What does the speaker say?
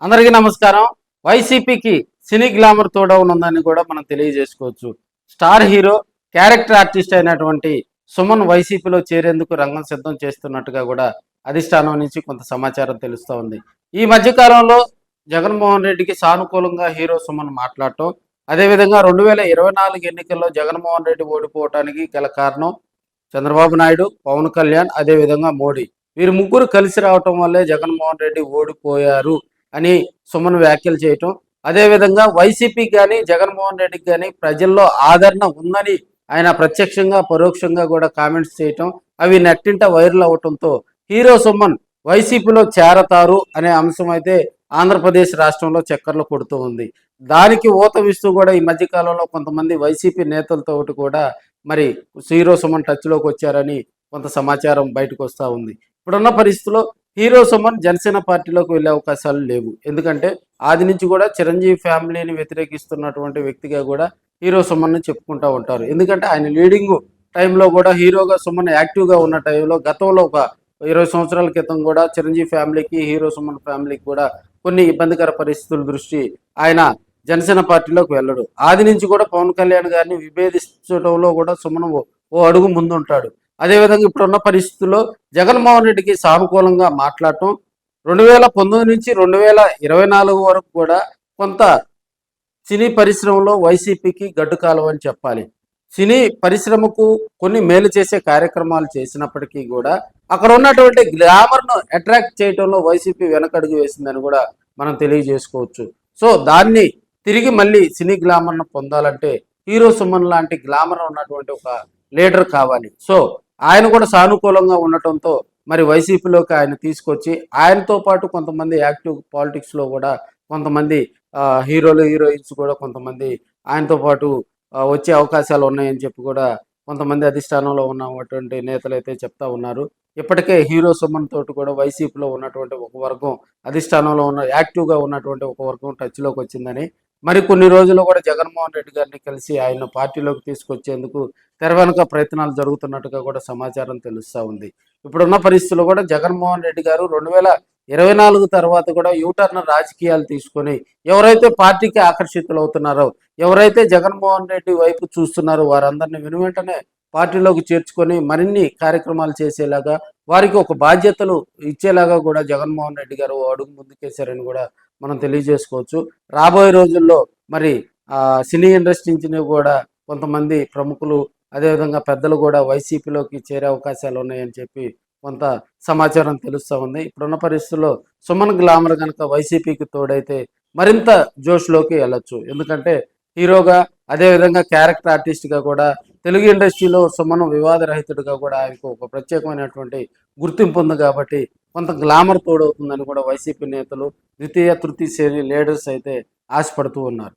అందరికీ నమస్కారం. వైసీపీకి సినీ గ్లామర్ తోడవునుందని కూడా మనం తెలియజేసుకోవచ్చు. స్టార్ హీరో, క్యారెక్టర్ ఆర్టిస్ట్ అయినటువంటి సుమన్ వైసీపీలో చేరేందుకు రంగం సిద్ధం చేస్తున్నట్టుగా కూడా అధిష్టానం నుంచి కొంత సమాచారం తెలుస్తూ ఉంది. ఈ మధ్య కాలంలో జగన్మోహన్ రెడ్డికి సానుకూలంగా హీరో సుమన్ మాట్లాడటం, అదేవిధంగా 2024 ఎన్నికల్లో జగన్మోహన్ రెడ్డి ఓడిపోవటానికి గల కారణం చంద్రబాబు నాయుడు, పవన్ కళ్యాణ్, అదేవిధంగా మోడీ. వీరు ముగ్గురు కలిసి రావటం వల్లే జగన్మోహన్ రెడ్డి ఓడిపోయారు అని సుమన్ వ్యాఖ్యలు చేయటం, అదేవిధంగా వైసీపీకి కానీ జగన్మోహన్ రెడ్డికి కానీ ప్రజల్లో ఆదరణ ఉందని ఆయన ప్రత్యక్షంగా పరోక్షంగా కూడా కామెంట్స్ చేయటం, అవి నెట్టింట వైరల్ అవటంతో హీరో సుమన్ వైసీపీలో చేరతారు అనే అంశం అయితే ఆంధ్రప్రదేశ్ రాష్ట్రంలో చక్కర్లు కొడుతూ ఉంది. దానికి ఊతమిస్తూ కూడా ఈ మధ్యకాలంలో కొంతమంది వైసీపీ నేతలతో కూడా మరి హీరో సుమన్ టచ్లోకి వచ్చారని కొంత సమాచారం బయటకు వస్తూ ఉంది. ఇప్పుడున్న పరిస్థితుల్లో హీరో సుమన్ జనసేన పార్టీలోకి వెళ్ళే అవకాశాలు లేవు. ఎందుకంటే ఆది నుంచి కూడా చిరంజీవి ఫ్యామిలీని వ్యతిరేకిస్తున్నటువంటి వ్యక్తిగా కూడా హీరో సుమన్ని చెప్పుకుంటూ ఉంటారు. ఎందుకంటే ఆయన లీడింగ్ టైంలో కూడా హీరోగా సుమన్ యాక్టివ్గా ఉన్న టైంలో గతంలో ఒక 20 సంవత్సరాల క్రితం కూడా చిరంజీవి ఫ్యామిలీకి, హీరో సుమన్ ఫ్యామిలీకి కూడా కొన్ని ఇబ్బందికర పరిస్థితుల దృష్టి ఆయన జనసేన పార్టీలోకి వెళ్ళడు. ఆది నుంచి కూడా పవన్ కళ్యాణ్ గారిని విభేదించడంలో కూడా సుమన్ ఓ అడుగు ముందుంటాడు. అదేవిధంగా ఇప్పుడున్న పరిస్థితుల్లో జగన్మోహన్ రెడ్డికి సానుకూలంగా మాట్లాడటం 2019 నుంచి 2024 వరకు కూడా కొంత సినీ పరిశ్రమలో వైసీపీకి గడ్డు కాలం అని చెప్పాలి. సినీ పరిశ్రమకు కొన్ని మేలు చేసే కార్యక్రమాలు చేసినప్పటికీ కూడా అక్కడ ఉన్నటువంటి గ్లామర్ను అట్రాక్ట్ చేయడంలో వైసీపీ వెనకడుగు వేసిందని కూడా మనం తెలియజేసుకోవచ్చు. సో దాన్ని తిరిగి మళ్ళీ సినీ గ్లామర్ను పొందాలంటే హీరో సుమన్ లాంటి గ్లామర్ ఉన్నటువంటి ఒక లీడర్ కావాలి. సో ఆయన కూడా సానుకూలంగా ఉండటంతో మరి వైసీపీలోకి ఆయన తీసుకొచ్చి ఆయనతో పాటు కొంతమంది యాక్టివ్ పాలిటిక్స్లో కూడా కొంతమంది హీరోలు, హీరోయిన్స్ కూడా కొంతమంది ఆయనతో పాటు వచ్చే అవకాశాలు ఉన్నాయని చెప్పి కూడా కొంతమంది అధిష్టానంలో ఉన్నటువంటి నేతలు అయితే చెప్తా ఉన్నారు. ఇప్పటికే హీరో సుమన్ తోటి కూడా వైసీపీలో ఉన్నటువంటి ఒక వర్గం, అధిష్టానంలో ఉన్న యాక్టివ్గా ఉన్నటువంటి ఒక వర్గం టచ్లోకి వచ్చిందని, మరి కొన్ని రోజుల్లో కూడా జగన్మోహన్ రెడ్డి గారిని కలిసి ఆయన పార్టీలోకి తీసుకొచ్చేందుకు తెర వెనుక ప్రయత్నాలు జరుగుతున్నట్టుగా కూడా సమాచారం తెలుస్తూ ఉంది. ఇప్పుడున్న పరిస్థితుల్లో కూడా జగన్మోహన్ రెడ్డి గారు 2024 తర్వాత కూడా యూటర్న్ రాజకీయాలు తీసుకొని ఎవరైతే పార్టీకి ఆకర్షితులవుతున్నారో, ఎవరైతే జగన్మోహన్ రెడ్డి వైపు చూస్తున్నారో వారందరినీ వెనువెంటనే పార్టీలోకి చేర్చుకొని మరిన్ని కార్యక్రమాలు చేసేలాగా, వారికి ఒక బాధ్యతలు ఇచ్చేలాగా కూడా జగన్మోహన్ రెడ్డి గారు అడుగు ముందుకేశారని కూడా మనం తెలియజేసుకోవచ్చు. రాబోయే రోజుల్లో మరి సినీ ఇండస్ట్రీ నుంచి కూడా కొంతమంది ప్రముఖులు, అదేవిధంగా పెద్దలు కూడా వైసీపీలోకి చేరే అవకాశాలు ఉన్నాయని చెప్పి కొంత సమాచారం తెలుస్తూ ఉంది. ఇప్పుడున్న పరిస్థితుల్లో సుమన్ గ్లామర్ కనుక వైసీపీకి తోడైతే మరింత జోష్లోకి వెళ్ళొచ్చు. ఎందుకంటే హీరోగా, అదేవిధంగా క్యారెక్టర్ ఆర్టిస్ట్గా కూడా తెలుగు ఇండస్ట్రీలో సుమన్ వివాదరహితుడిగా కూడా ఆయనకు ఒక ప్రత్యేకమైనటువంటి గుర్తింపు ఉంది కాబట్టి కొంత గ్లామర్ తోడవుతుందని కూడా వైసీపీ నేతలు, ద్వితీయ తృతీయ శ్రేణి లీడర్స్ అయితే ఆశపడుతూ ఉన్నారు.